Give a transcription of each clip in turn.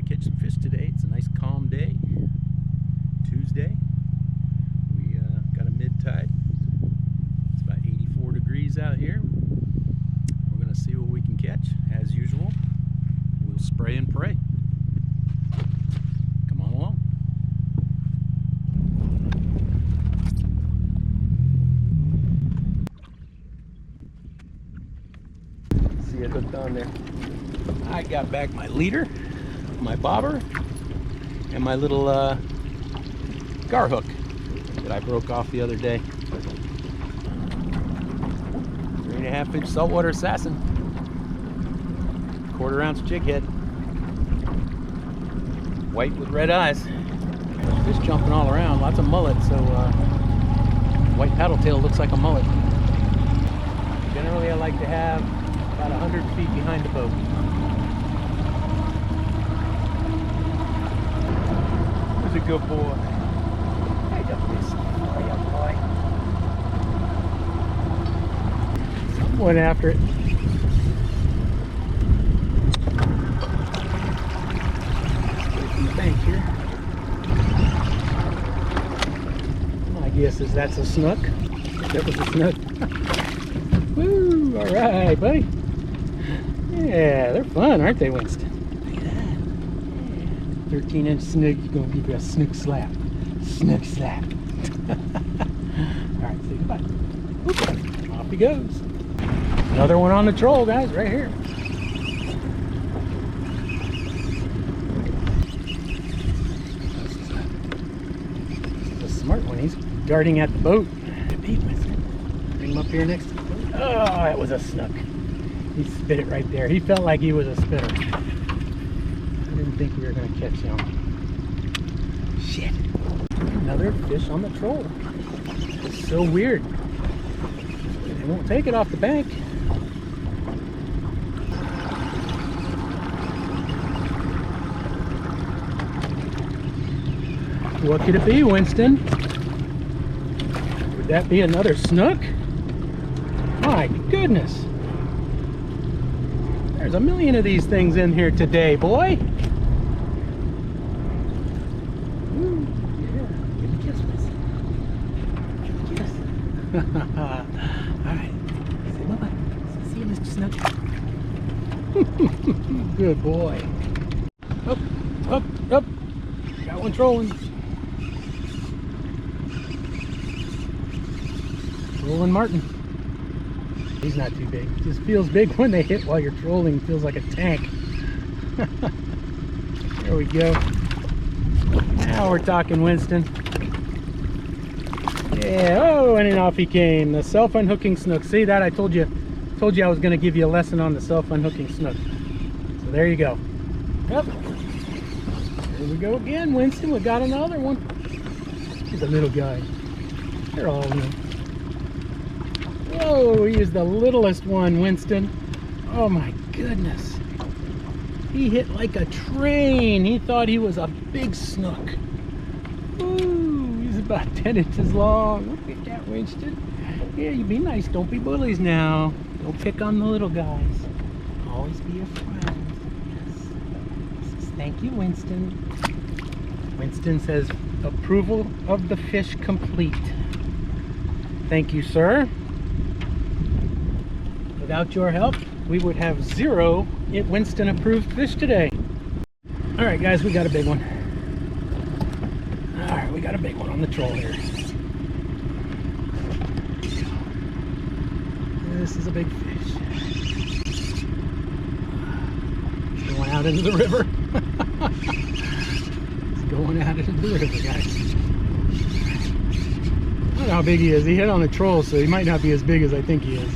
catch some fish today. It's a nice calm day, Tuesday. We got a mid-tide. It's about 84 degrees out here. We're going to see what we can catch. As usual, we'll spray and pray. Come on along. See it hooked on there. I got back my leader, my bobber, and my little gar hook that I broke off the other day. 3.5 inch saltwater assassin, 1/4 ounce jig head, white with red eyes. Fish jumping all around, lots of mullet, so white paddle tail looks like a mullet. Generally I like to have about 100 feet behind the boat. He's a good boy. Hey, boy. Went after it. Straight from the bank here. My guess is that's a snook. That was a snook. Woo! All right, buddy. Yeah, they're fun, aren't they, Winston? Look at that. Yeah. 13-inch snook. You're gonna give you a snook slap. Snook slap. All right, say goodbye. Whoop. Off he goes. Another one on the troll, guys, right here. This is a smart one. He's darting at the boat. Good beat, Winston. Bring him up here next to the boat. Oh, that was a snook. He spit it right there. He felt like he was a spitter. I didn't think we were going to catch him. Shit. Another fish on the troll. It's so weird. They won't take it off the bank. What could it be, Winston? Would that be another snook? My goodness. There's a million of these things in here today, boy. Ooh, yeah. Give me a kiss, Winston. Give me a kiss. Alright. Say bye-bye. See you, Mr. Snook. Good boy. Up, up, up. Got one trolling. Trolling Martin. He's not too big. It just feels big when they hit while you're trolling. It feels like a tank. There we go. Now we're talking, Winston. Yeah. Oh, and then off he came. The self-unhooking snook. See that? I told you I was going to give you a lesson on the self-unhooking snook. So there you go. Yep. Here we go again, Winston. We got another one. He's a little guy. They're all little. Whoa, he is the littlest one, Winston. Oh my goodness. He hit like a train. He thought he was a big snook. Ooh, he's about 10 inches long. Look at that, Winston. Yeah, you be nice. Don't be bullies now. Don't pick on the little guys. Always be a friend. Yes. Says, thank you, Winston. Winston says, approval of the fish complete. Thank you, sir. Without your help, we would have 0 Winston approved fish today. All right, guys, we got a big one. All right, we got a big one on the troll here. This is a big fish. It's going out into the river. It's going out into the river, guys. I don't know how big he is. He hit on the troll, so he might not be as big as I think he is.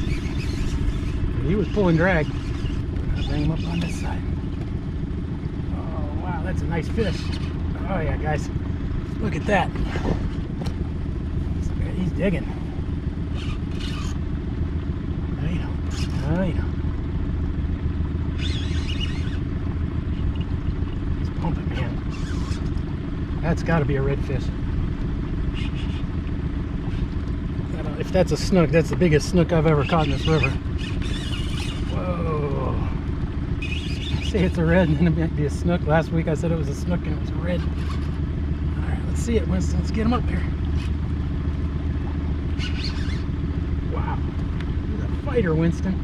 He was pulling drag. I'll bring him up on this side. Oh, wow, that's a nice fish. Oh, yeah, guys. Look at that. He's digging. I know. He's pumping, man. That's got to be a redfish. If that's a snook, that's the biggest snook I've ever caught in this river. Whoa. say it's a red and then it might be a snook. Last week I said it was a snook and it was a red. Alright, let's see it, Winston. Let's get him up here. Wow. He's a fighter, Winston.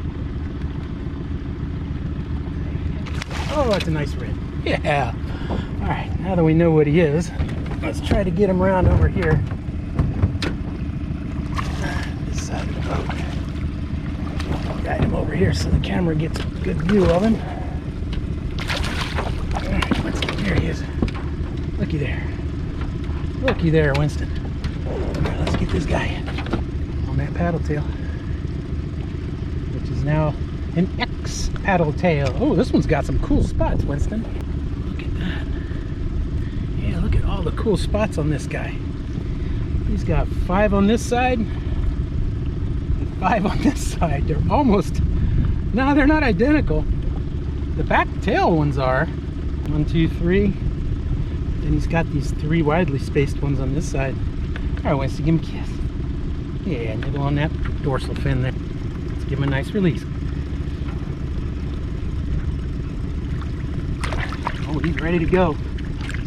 Oh, that's a nice red. Yeah. Alright, now that we know what he is, let's try to get him around over here. This side of the boat. Guide him over here so the camera gets a good view of him. There he is. Looky there. Looky there, Winston. Right, let's get this guy on that paddle tail, which is now an X paddle tail. Oh, this one's got some cool spots, Winston. Look at that. Yeah, look at all the cool spots on this guy. He's got 5 on this side and 5 on this side. They're almost, no, they're not identical. The back tail ones are. 1, 2, 3. Then he's got these 3 widely spaced ones on this side. All right, Winston, give him a kiss. Yeah, nibble on that dorsal fin there. Let's give him a nice release. Oh, he's ready to go.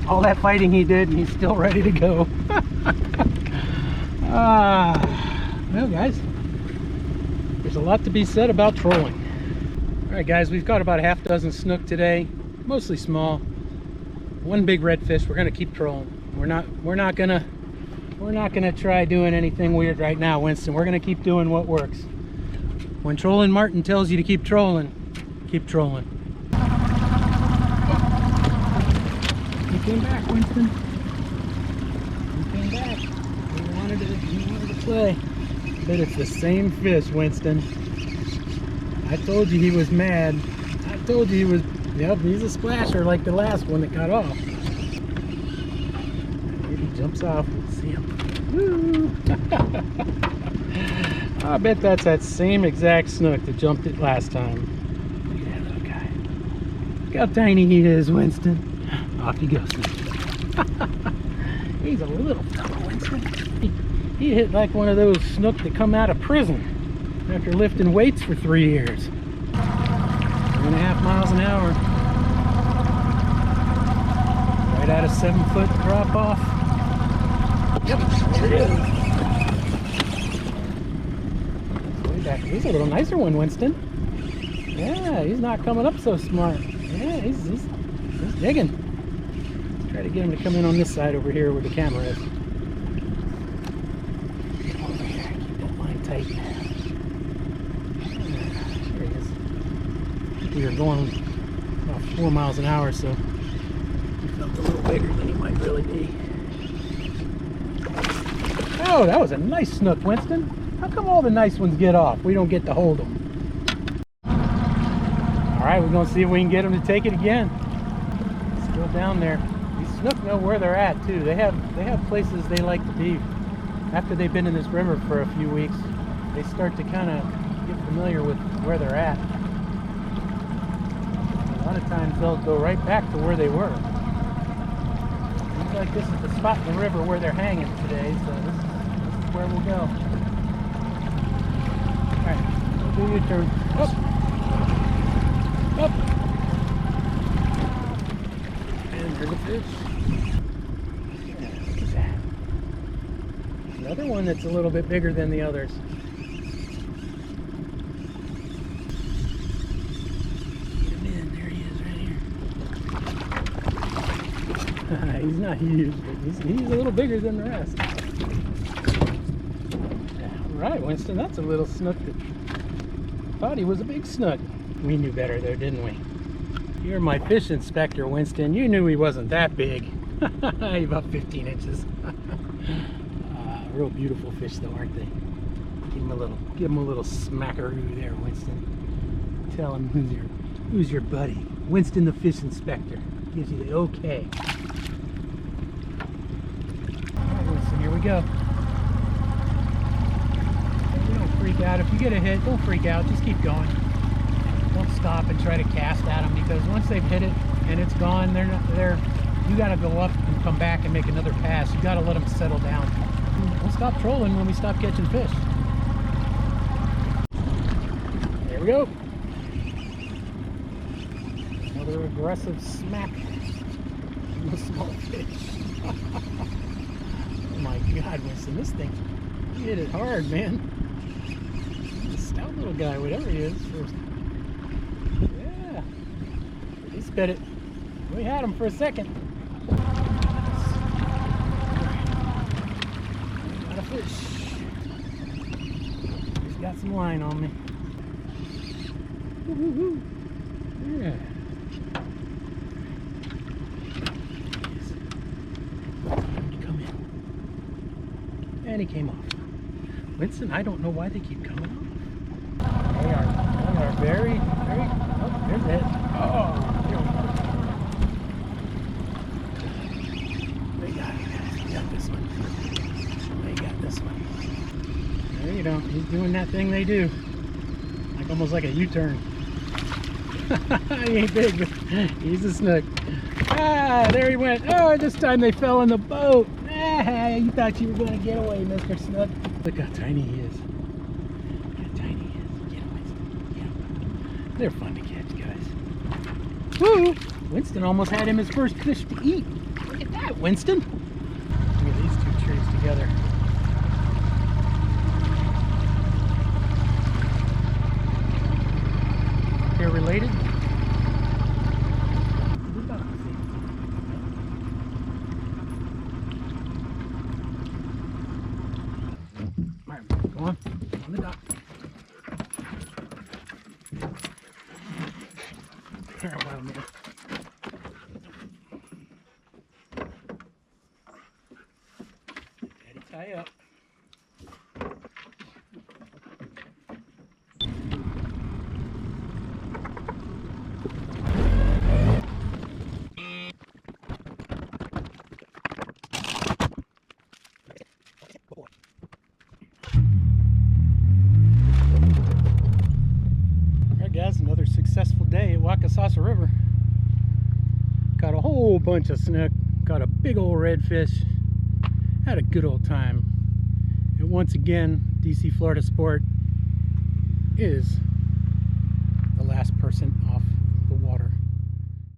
All that fighting he did, and he's still ready to go. Well, guys, there's a lot to be said about trolling. All right, guys, we've got about a half dozen snook today, mostly small. 1 big redfish. We're gonna keep trolling. We're not gonna try doing anything weird right now, Winston. We're gonna keep doing what works. When Trollin Martin tells you to keep trolling, keep trolling. He came back, Winston. He came back. He wanted to play. But it's the same fish, Winston. I told you he was mad. I told you he was. Yep, he's a splasher like the last one that got off. Here he jumps off. We'll see him. Woo! I bet that's that same exact snook that jumped it last time. Look at that little guy. Look how tiny he is, Winston. Off he goes. He's a little fellow, Winston. He hit like one of those snook that come out of prison after lifting weights for 3 years. 3.5 miles an hour. Right at a 7-foot drop off. Yep, there it is. Way back. He's a little nicer one, Winston. Yeah, he's not coming up so smart. Yeah, he's digging. Let's try to get him to come in on this side over here where the camera is. Over here, keep that line tight. There he is. We were going about 4 miles an hour, so he felt a little bigger than he might really be. Oh, that was a nice snook, Winston. How come all the nice ones get off? We don't get to hold them. All right, we're going to see if we can get them to take it again. Still down there. These snook know where they're at too. They have places they like to be. After they've been in this river for a few weeks, they start to kind of get familiar with where they're at. A lot of times they'll go right back to where they were. Looks like this is the spot in the river where they're hanging today, so this is where we'll go. Alright, do your turn. Up! Up! And there's a fish. Yeah, look at that. Another one that's a little bit bigger than the others. He's not huge, but he's a little bigger than the rest. All right, Winston, that's a little snook that thought he was a big snook. We knew better though, didn't we? You're my fish inspector, Winston. You knew he wasn't that big. About 15 inches. Real beautiful fish though, aren't they? Give him a little smackaroo there, Winston. Tell him who's your buddy. Winston the fish inspector. Gives you the okay. Here we go. You don't freak out. If you get a hit, don't freak out. Just keep going. Don't stop and try to cast at them, because once they've hit it and it's gone, you got to go up and come back and make another pass. You got to let them settle down. We'll stop trolling when we stop catching fish. There we go. Another aggressive smack from the small fish. Oh my God, Winston, this thing, he hit it hard, man. He's a stout little guy, whatever he is. Yeah, he spit it. We had him for a second. Got a fish. He's got some line on me. Woo-hoo-hoo. Yeah. Come in. And he came off. Winston, I don't know why they keep coming off. They are very, very. Oh, there's it. Oh, here we go. They got it. They got this one. They got this one. There you go. He's doing that thing they do. Like almost like a U-turn. He ain't big, but he's a snook. Ah, there he went. Oh, this time they fell in the boat. Ah, you thought you were going to get away, Mr. Snook. Look how tiny he is. Look how tiny he is. Get him, Winston. Get him. They're fun to catch, guys. Woo! Winston almost had him his first fish to eat. Look at that, Winston. Look at these two trees together. They're related. Alright, go on the dock. Here, wild man. Daddy, tie up. Guys, another successful day at Waccasassa River. Caught a whole bunch of snook, caught a big old redfish, had a good old time. And once again, DC Florida Sport is